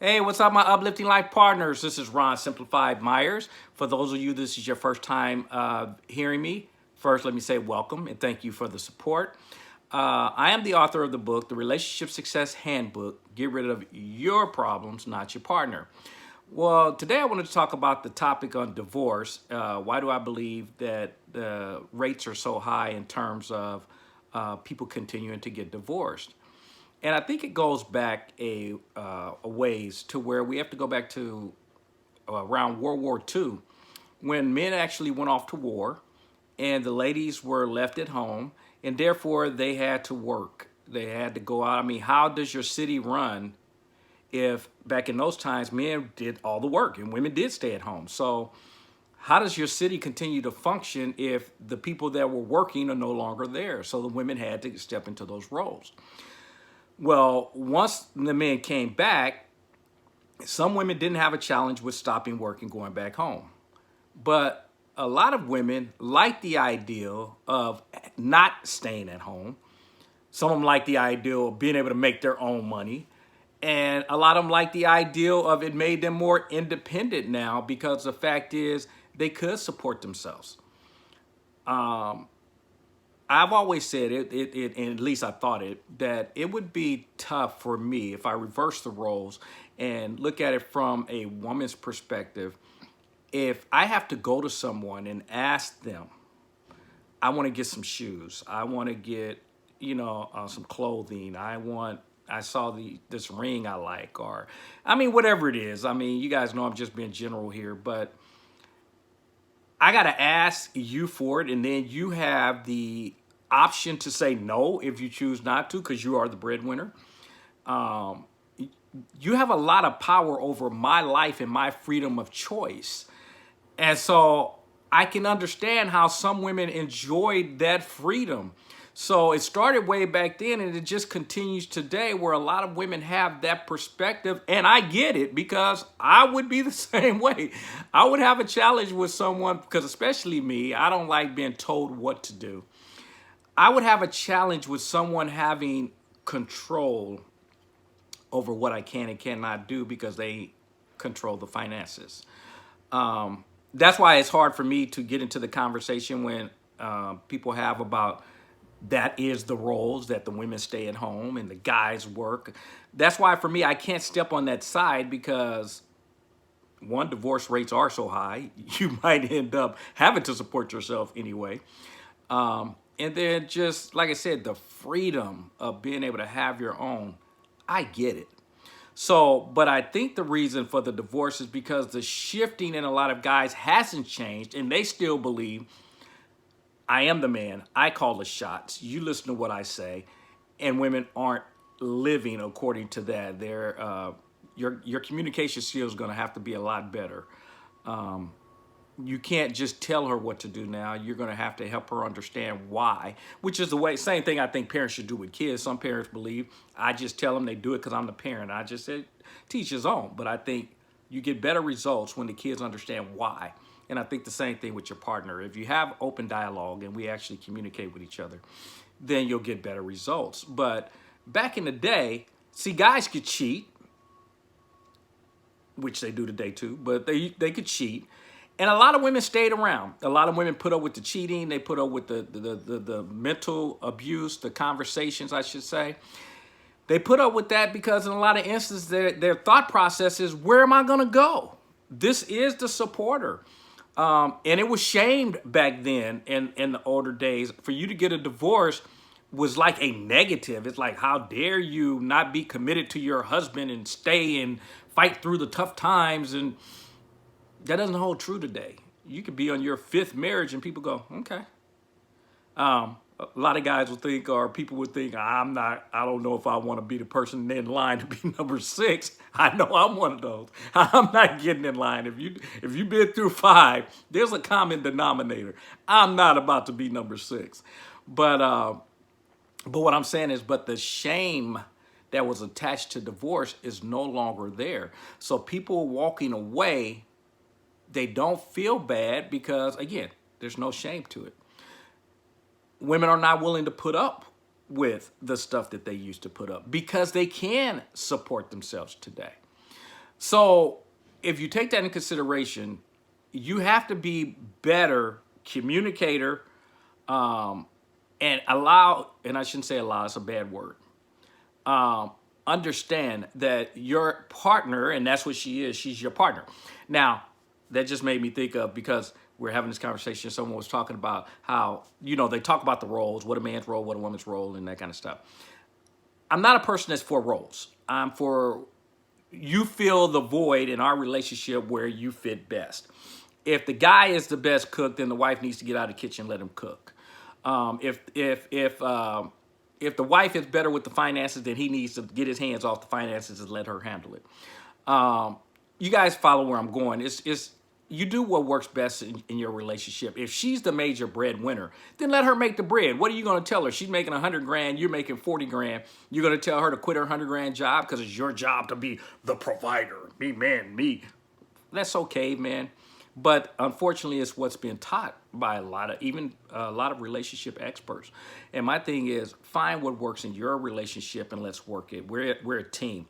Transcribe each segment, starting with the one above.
Hey, what's up, my uplifting life partners? This is Ron Simplified Myers. For those of you, this is your first time hearing me. First, let me say welcome and thank you for the support. I am the author of the book, The Relationship Success Handbook. Get rid of your problems, not your partner. Well, today I wanted to talk about the topic on divorce. Why do I believe that the rates are so high in terms of people continuing to get divorced? And I think it goes back a ways to where we have to go back to around World War II, when men actually went off to war and the ladies were left at home, and therefore they had to work. They had to go out. I mean, how does your city run if back in those times men did all the work and women did stay at home? So how does your city continue to function if the people that were working are no longer there? So the women had to step into those roles. Well, once the men came back, some women didn't have a challenge with stopping work and going back home. But a lot of women like the ideal of not staying at home. Some of them like the ideal of being able to make their own money. And a lot of them like the ideal of it made them more independent now because the fact is they could support themselves. I've always said and at least I thought it, that it would be tough for me if I reverse the roles and look at it from a woman's perspective. If I have to go to someone and ask them, I want to get some shoes, I want to get, some clothing, I saw this ring I like, or I mean, whatever it is. I mean, you guys know I'm just being general here, but I got to ask you for it, and then you have the option to say no if you choose not to, because you are the breadwinner. Um, you have a lot of power over my life and my freedom of choice. And so I can understand how some women enjoyed that freedom. So it started way back then and it just continues today, where a lot of women have that perspective. And I get it, because I would be the same way. I would have a challenge with someone, because especially me, I don't like being told what to do. I would have a challenge with someone having control over what I can and cannot do because they control the finances. That's why it's hard for me to get into the conversation when people have about that is the roles, that the women stay at home and the guys work. That's why for me, I can't step on that side, because one, divorce rates are so high, you might end up having to support yourself anyway. And then just like I said, the freedom of being able to have your own, I get it. So, but I think the reason for the divorce is because the shifting in a lot of guys hasn't changed, and they still believe I am the man. I call the shots. You listen to what I say, and women aren't living according to that. Your communication skills is going to have to be a lot better. You can't just tell her what to do now. You're going to have to help her understand why, which is the way, same thing I think parents should do with kids. Some parents believe I just tell them, they do it because I'm the parent. I just said, teach his own. But I think you get better results when the kids understand why. And I think the same thing with your partner. If you have open dialogue and we actually communicate with each other, then you'll get better results. But back in the day, see, guys could cheat, which they do today too, but they could cheat. And a lot of women stayed around. A lot of women put up with the cheating. They put up with the mental abuse, the conversations, I should say. They put up with that because in a lot of instances, their thought process is, where am I going to go? This is the supporter. And it was shamed back then in the older days. For you to get a divorce was like a negative. It's like, how dare you not be committed to your husband and stay and fight through the tough times? And that doesn't hold true today. You could be on your fifth marriage and people go, okay. A lot of guys will think, or people would think, I don't know if I want to be the person in line to be number six. I know I'm one of those. I'm not getting in line. If you've been through five, there's a common denominator. I'm not about to be number six. But what I'm saying is, but the shame that was attached to divorce is no longer there. So people walking away, they don't feel bad because, again, there's no shame to it. Women are not willing to put up with the stuff that they used to put up because they can support themselves today. So if you take that in consideration, you have to be better communicator, um, and allow, and I shouldn't say allow, it's a bad word. Um, Understand that your partner, and that's what she is, she's your partner. Now, that just made me think of, because we're having this conversation, someone was talking about how, they talk about the roles, what a man's role, what a woman's role, and that kind of stuff. I'm not a person that's for roles. I'm for you fill the void in our relationship where you fit best. If the guy is the best cook, then the wife needs to get out of the kitchen and let him cook. If the wife is better with the finances, then he needs to get his hands off the finances and let her handle it. Um, you guys follow where I'm going. It's you do what works best in your relationship. If she's the major breadwinner, then let her make the bread. What are you going to tell her? She's making 100 grand, you're making 40 grand. You're going to tell her to quit her 100 grand job because it's your job to be the provider, me man, me. That's okay, man. But unfortunately, it's what's been taught by even a lot of relationship experts. And my thing is, find what works in your relationship and let's work it. We're a team.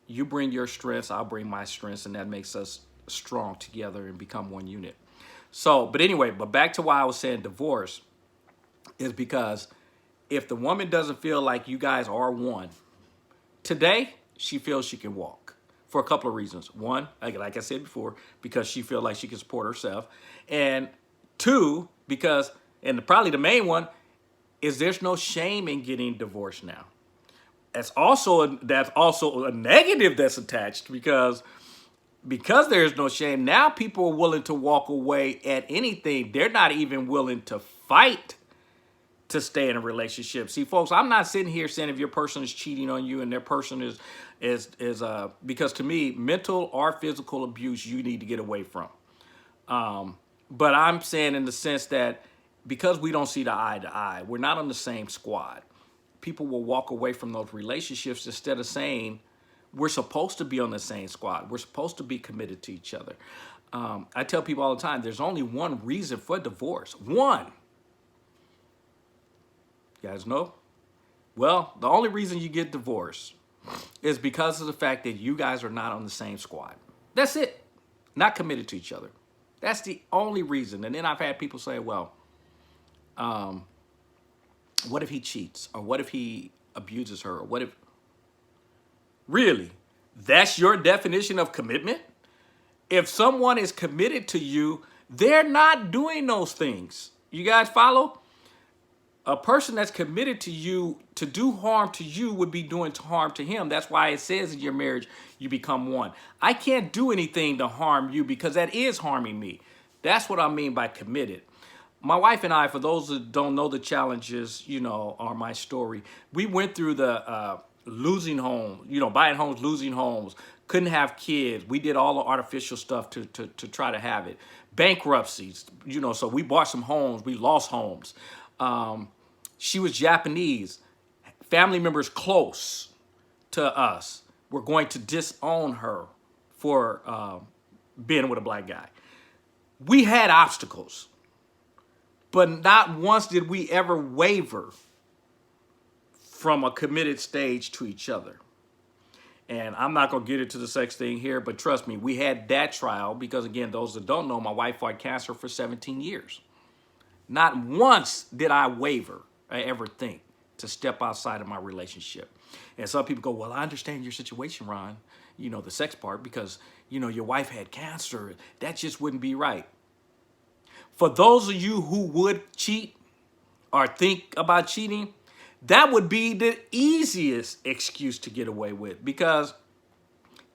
You bring your strengths, I'll bring my strengths, and that makes us strong together and become one unit. So, but anyway, but back to why I was saying divorce is because if the woman doesn't feel like you guys are one, today she feels she can walk for a couple of reasons. One, like I said before, because she feels like she can support herself. And two, because, and probably the main one, is there's no shame in getting divorced now. That's also a negative that's attached, because there's no shame. Now people are willing to walk away at anything. They're not even willing to fight to stay in a relationship. See, folks, I'm not sitting here saying if your person is cheating on you and their person is because to me, mental or physical abuse you need to get away from. But I'm saying in the sense that because we don't see the eye to eye, we're not on the same squad. People will walk away from those relationships instead of saying we're supposed to be on the same squad. We're supposed to be committed to each other. I tell people all the time, there's only one reason for divorce. One. You guys know? Well, the only reason you get divorced is because of the fact that you guys are not on the same squad. That's it. Not committed to each other. That's the only reason. And then I've had people say, well, what if he cheats? Or what if he abuses her? Or what if... Really? That's your definition of commitment? If someone is committed to you, they're not doing those things. You guys follow? A person that's committed to you to do harm to you would be doing harm to him. That's why it says in your marriage, you become one. I can't do anything to harm you because that is harming me. That's what I mean by committed. My wife and I, for those that don't know the challenges, are my story. We went through the losing homes, buying homes, losing homes, couldn't have kids. We did all the artificial stuff to try to have it. Bankruptcies, so we bought some homes, we lost homes. She was Japanese. Family members close to us were going to disown her for being with a black guy. We had obstacles, but not once did we ever waver from a committed stage to each other. And I'm not going to get into the sex thing here, but trust me, we had that trial because, again, those that don't know, my wife fought cancer for 17 years. Not once did I waver or ever think to step outside of my relationship. And some people go, well, I understand your situation, Ron, the sex part, because, your wife had cancer. That just wouldn't be right. For those of you who would cheat or think about cheating, that would be the easiest excuse to get away with, because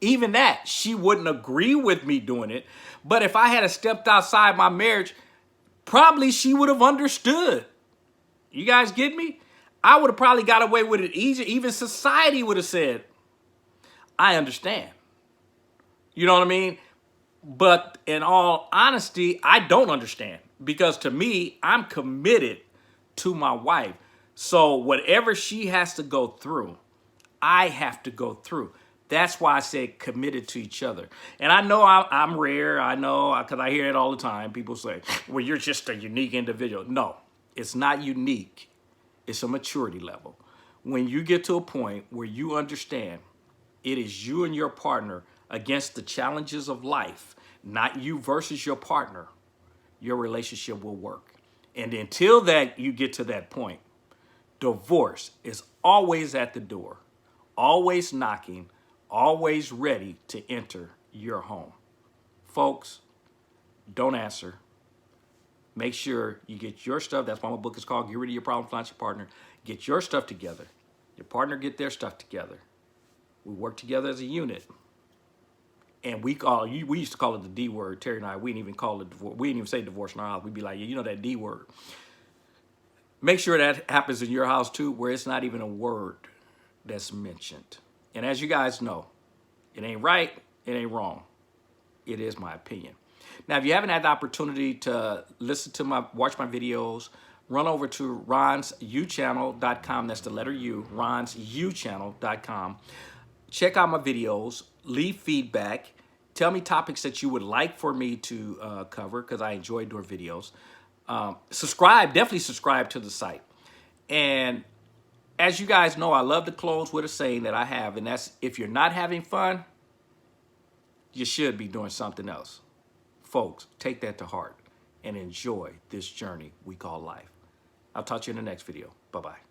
even that, she wouldn't agree with me doing it. But if I had stepped outside my marriage, probably she would have understood. You guys get me? I would have probably got away with it easier. Even society would have said, I understand. You know what I mean? But in all honesty, I don't understand, because to me, I'm committed to my wife. So whatever she has to go through, I have to go through. That's why I said committed to each other. And I know I'm rare. I know, because I hear it all the time. People say, well, you're just a unique individual. No, it's not unique. It's a maturity level. When you get to a point where you understand it is you and your partner, against the challenges of life, not you versus your partner, your relationship will work. And until that you get to that point, divorce is always at the door, always knocking, always ready to enter your home. Folks, don't answer. Make sure you get your stuff. That's why my book is called Get Rid of Your Problems, Not Your Partner. Get your stuff together. Your partner get their stuff together. We work together as a unit. And we used to call it the D word. Terry and I, we didn't even call it divorce. We didn't even say divorce in our house. We'd be like, yeah, you know that D word. Make sure that happens in your house too, where it's not even a word that's mentioned. And as you guys know, it ain't right, it ain't wrong. It is my opinion. Now, if you haven't had the opportunity to watch my videos, run over to ronsyouchannel.com. That's the letter U, ronsyouchannel.com. Check out my videos, leave feedback, tell me topics that you would like for me to cover, because I enjoy doing videos. Subscribe, definitely subscribe to the site. And as you guys know, I love to close with a saying that I have, and that's, if you're not having fun, you should be doing something else. Folks, take that to heart and enjoy this journey we call life. I'll talk to you in the next video. Bye-bye.